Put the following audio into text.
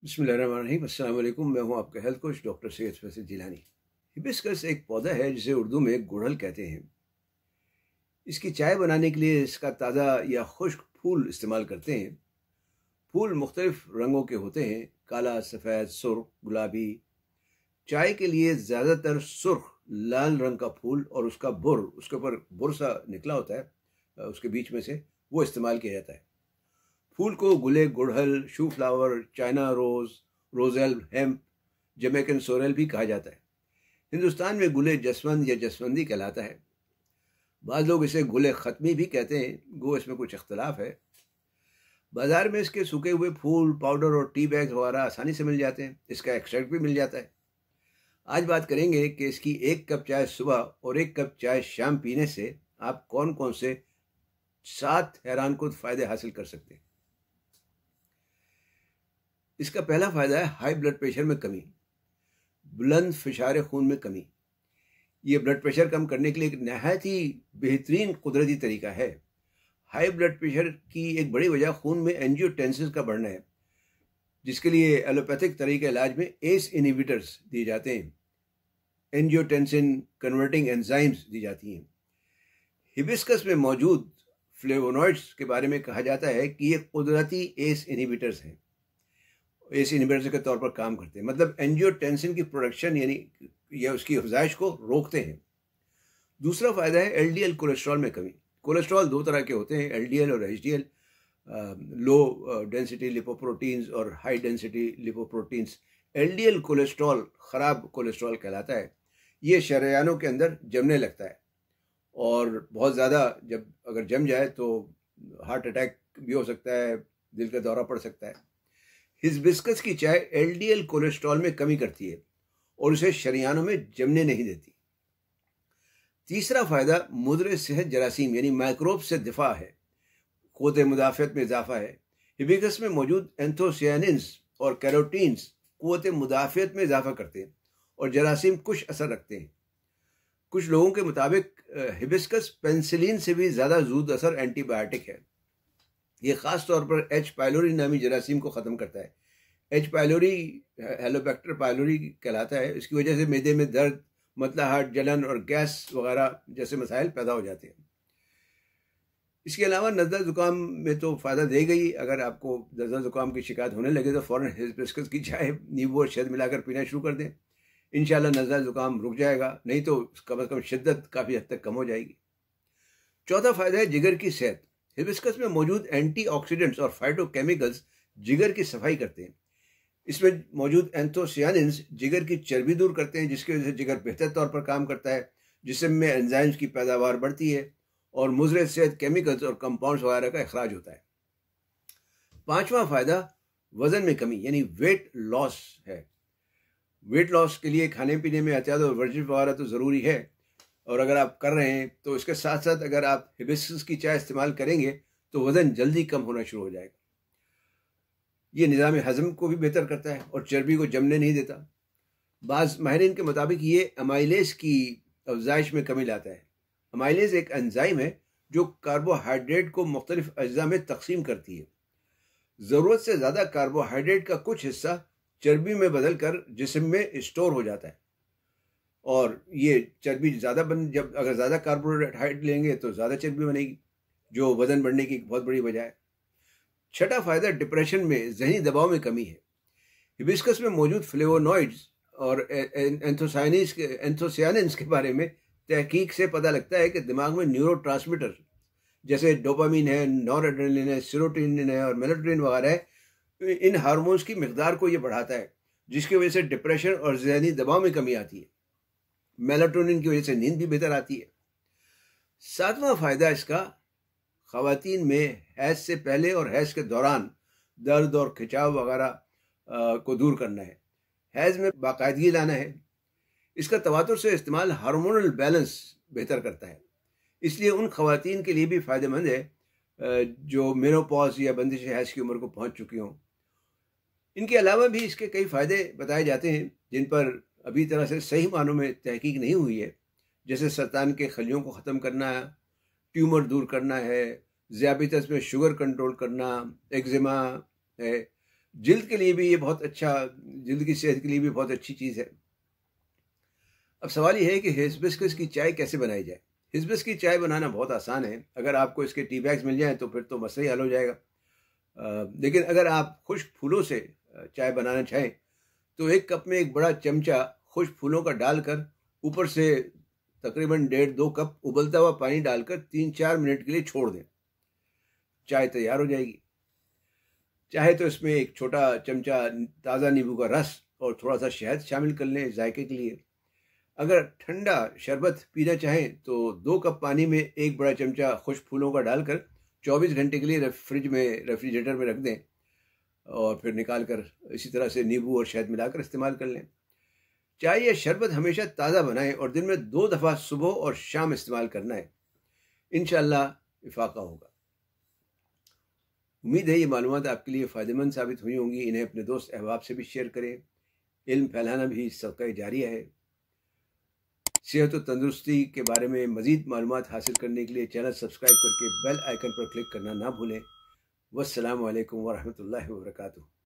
बिस्मिल्लाहिर्रहमानिर्रहीम। अस्सलाम वालेकुम। मैं हूं आपका health coach doctor Syed Faisal Jilani. Hibiscus एक पौधा है जिसे उर्दू में गुड़हल कहते हैं। इसकी चाय बनाने के लिए इसका ताज़ा या खुश्क फूल इस्तेमाल करते हैं। फूल मुख्तलिफ रंगों के होते हैं, काला, सफ़ेद, सुर्ख, गुलाबी। चाय के लिए ज़्यादातर सुर्ख लाल रंग का फूल और उसका बुर, उसके ऊपर बुर सा निकला होता है उसके बीच में से, वो इस्तेमाल किया जाता है। फूल को गुले गुड़हल, shoe flower, China rose, roselle hemp, Jamaican sorrel भी कहा जाता है। हिंदुस्तान में गुले जसवंत या जसवंती कहलाता है। बाद लोग इसे गुले ख़त्मी भी कहते हैं, गो इसमें कुछ इख्तलाफ है। बाज़ार में इसके सूखे हुए फूल, पाउडर और टी बैग्स वगैरह आसानी से मिल जाते हैं। इसका एक्सट्रैक्ट भी मिल जाता है। आज बात करेंगे कि इसकी एक कप चाय सुबह और एक कप चाय शाम पीने से आप कौन कौन से 7 हैरान कुन फ़ायदे हासिल कर सकते हैं। इसका पहला फ़ायदा है हाई ब्लड प्रेशर में कमी, बुलंद फिशार खून में कमी। ये ब्लड प्रेशर कम करने के लिए एक नहायत ही बेहतरीन कुदरती तरीका है। हाई ब्लड प्रेशर की एक बड़ी वजह खून में एंजियोटेंसिन का बढ़ना है, जिसके लिए एलोपैथिक तरीके इलाज में एस इनहिबिटर्स दिए जाते हैं। एंजियोटेंसिन कन्वर्टिंग एंजाइम्स दी जाती हैं। हिबिस्कस में मौजूद फ्लेवोनॉइड्स के बारे में कहा जाता है कि ये कुदरती एस इनहिबिटर्स हैं, एस इनहिबिटर के तौर पर काम करते हैं। मतलब एंजियोटेंसिन की प्रोडक्शन यानी या उसकी अफजाइश को रोकते हैं। दूसरा फ़ायदा है एलडीएल कोलेस्ट्रॉल में कमी। कोलेस्ट्रॉल 2 तरह के होते हैं, एलडीएल और एचडीएल, लो डेंसिटी लिपोप्रोटीन्स और high density lipoproteins. LDL cholesterol ख़राब कोलेस्ट्रॉल कहलाता है। ये शरेयानों के अंदर जमने लगता है और बहुत ज़्यादा जब अगर जम जाए तो हार्ट अटैक भी हो सकता है, दिल का दौरा पड़ सकता है। हिबिस्कस की चाय एलडीएल कोलेस्ट्रॉल में कमी करती है और उसे शरियानों में जमने नहीं देती। तीसरा फ़ायदा मुदर सेहत जरासीम यानी माइक्रोब से दिफा है, क़ुव्वत मुदाफ़त में इजाफा है। हिबिस्कस में मौजूद एंथोसियानिन्स और कैरोटीन्स क़ुव्वत मुदाफ़त में इजाफा करते हैं और जरासीम कुछ असर रखते हैं। कुछ लोगों के मुताबिक हिबिस्कस पेंसिलिन से भी ज़्यादा ज़ूद असर एंटीबायोटिक है। ये ख़ास तौर पर एच पाइलोरी नामी जरासीम को ख़त्म करता है। एच पाइलोरी हेलोबैक्टर पाइलोरी कहलाता है। इसकी वजह से मैदे में दर्द, मतलाहट, जलन और गैस वगैरह जैसे मसाइल पैदा हो जाते हैं। इसके अलावा नज़ला ज़ुकाम में तो फ़ायदा देगा ही। अगर आपको नज़ला ज़ुकाम की शिकायत होने लगे तो फ़ौरन हिबिस्कस की चाय नींबू और शहद मिलाकर पीना शुरू कर दें। इंशाल्लाह नज़ला ज़ुकाम रुक जाएगा, नहीं तो कम अज़ कम शिद्दत काफ़ी हद तक कम हो जाएगी। चौथा फ़ायदा है जिगर की सेहत। हिबिस्कस में मौजूद एंटीऑक्सीडेंट्स और फाइटोकेमिकल्स जिगर की सफाई करते हैं। इसमें मौजूद एंथोसियानिन्स जिगर की चर्बी दूर करते हैं, जिसकी वजह से जिगर बेहतर तौर पर काम करता है, जिस्म में एंजाइम्स की पैदावार बढ़ती है और मुज़र सेहत केमिकल्स और कंपाउंड्स वगैरह का अखराज होता है। पांचवा फ़ायदा वज़न में कमी यानी वेट लॉस है। वेट लॉस के लिए खाने पीने में एहतियात और वर्जिश वगैरह तो ज़रूरी है, और अगर आप कर रहे हैं तो इसके साथ साथ अगर आप हिबिस्कस की चाय इस्तेमाल करेंगे तो वज़न जल्दी कम होना शुरू हो जाएगा। ये निज़ाम हज़म को भी बेहतर करता है और चर्बी को जमने नहीं देता। बाज़ माहिरीन के मुताबिक ये अमाइलेज की अफजाइश में कमी लाता है। अमाइलेज एक एंजाइम है जो कार्बोहाइड्रेट को मुख्तलिफ अज्जा में तकसीम करती है। ज़रूरत से ज़्यादा कार्बोहाइड्रेट का कुछ हिस्सा चर्बी में बदल कर जिस्म में स्टोर हो जाता है, और ये चर्बी ज़्यादा जब अगर ज़्यादा कार्बोहाइड्रेट लेंगे तो ज़्यादा चर्बी बनेगी, जो वज़न बढ़ने की एक बहुत बड़ी वजह है। छठा फ़ायदा डिप्रेशन में ज़हनी दबाव में कमी है। हिबिस्कस में मौजूद फ्लेवोनॉइड्स और एंथोसियानिन्स के बारे में तहकीक से पता लगता है कि दिमाग में न्यूरोट्रांसमीटर जैसे डोपामिन है, नॉरएड्रेनलिन है, सेरोटोनिन है और मेलाटोनिन वगैरह है, इन हार्मोन्स की मिकदार को ये बढ़ाता है, जिसकी वजह से डिप्रेशन और ज़हनी दबाव में कमी आती है। मेलाटोनिन की वजह से नींद भी बेहतर आती है। सातवां फ़ायदा इसका ख़वातीन में हैज़ से पहले और हैज़ के दौरान दर्द और खिंचाव वगैरह को दूर करना है। हैज़ में बाकायदगी लाना है। इसका तवातुर से इस्तेमाल हार्मोनल बैलेंस बेहतर करता है, इसलिए उन ख़वातीन के लिए भी फ़ायदेमंद है जो मेनोपॉज या बंदिश हैज़ की उम्र को पहुँच चुकी हों। इनके अलावा भी इसके कई फ़ायदे बताए जाते हैं जिन पर अभी तरह से सही मानों में तहकीक नहीं हुई है, जैसे सरतान के खलियों को ख़त्म करना, ट्यूमर दूर करना है, ज़ियाबितस में शुगर कंट्रोल करना, एक्जिमा है, जल्द के लिए भी ये बहुत अच्छा, जल्द की सेहत के लिए भी बहुत अच्छी चीज़ है। अब सवाल ये है कि हिबिस्कस की चाय कैसे बनाई जाए। हिबिस्कस की चाय बनाना बहुत आसान है। अगर आपको इसके टी बैग्स मिल जाएँ तो फिर तो मसला ही हल हो जाएगा। लेकिन अगर आप खुश्क फूलों से चाय बनाना चाहें तो 1 कप में 1 बड़ा चमचा खुश्क फूलों का डालकर ऊपर से तकरीबन 1.5-2 कप उबलता हुआ पानी डालकर 3-4 मिनट के लिए छोड़ दें। चाय तैयार हो जाएगी। चाहे तो इसमें 1 छोटा चमचा ताज़ा नींबू का रस और थोड़ा-सा शहद शामिल कर लें जायके के लिए। अगर ठंडा शरबत पीना चाहें तो 2 कप पानी में 1 बड़ा चमचा खुश्क फूलों का डालकर 24 घंटे के लिए रेफ्रिजरेटर में रख दें और फिर निकाल कर इसी तरह से नींबू और शहद मिलाकर इस्तेमाल कर लें। चाय या शरबत हमेशा ताज़ा बनाएं और दिन में 2 दफ़ा सुबह और शाम इस्तेमाल करना है। इंशाअल्लाह इफ़ाक़ा होगा। उम्मीद है ये मालूमात आपके लिए फ़ायदेमंद साबित हुई होंगी। इन्हें अपने दोस्त अहबाब से भी शेयर करें। इल्म फैलाना भी सदक़ा जारिया है। सेहत और तंदुरुस्ती के बारे में मज़ीद मालूमात हासिल करने के लिए चैनल सब्सक्राइब करके बेल आइकन पर क्लिक करना ना भूलें। वस्सलामु अलैकुम व रहमतुल्लाहि व बरकातुहू।